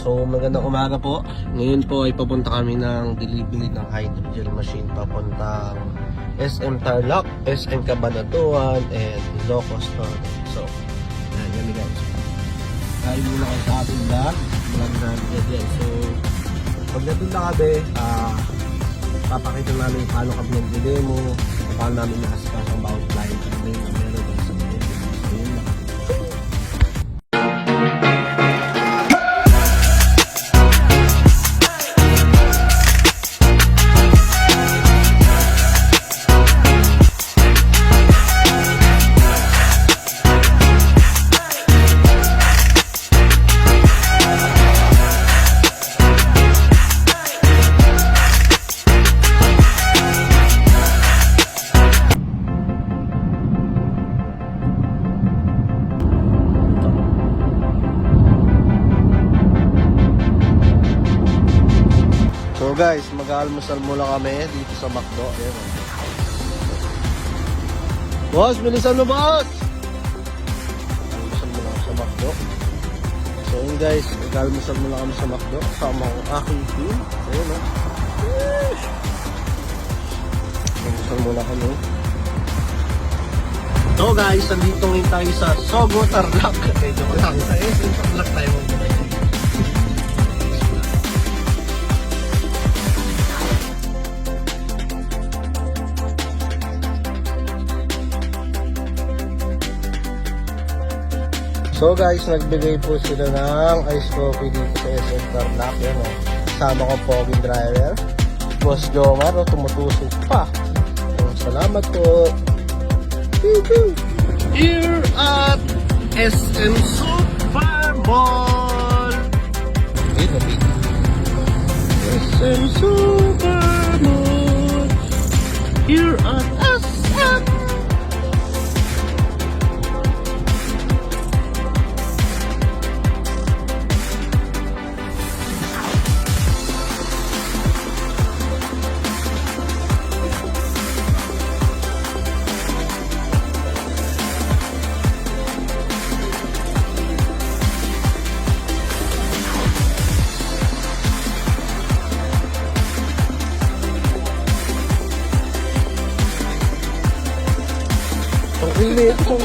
So magandang umaga po. Ngayon po ay papunta kami ng delivery ng hydrogel machine papuntang SM Tarlac, SM Cabanatuan, and Ilocos Norte. So, yan guys. Kaya muna kayo sa ating vlog natin yan. So, pagdating na kami, papakita namin paano kami nag-demo, paano namin nakasikas ang bawat client na meron din sa mga. So, yun lang. So guys, mag-almusal muna kami dito sa McDo. Ayan. Boss, bilisan mo boss! Almusal muna kami sa McDo. So yun guys, mag-almusal muna kami sa McDo. Kasama ang aking team. Ayan o. Almusal muna kami. So guys, nandito ngayon tayo sa Sogo Tarlac. Medyo malaki tayo. Sa Tarlac tayo muna. So guys, nagbigay po sila ng ice coffee dito sa SM Tarlac. Yan o. Kasama ko Pogi driver. Boss Jomar, tumutusok pa. So, salamat po. Here at SM Super Mall. SM Super Mall. Here at SM. Ang init kong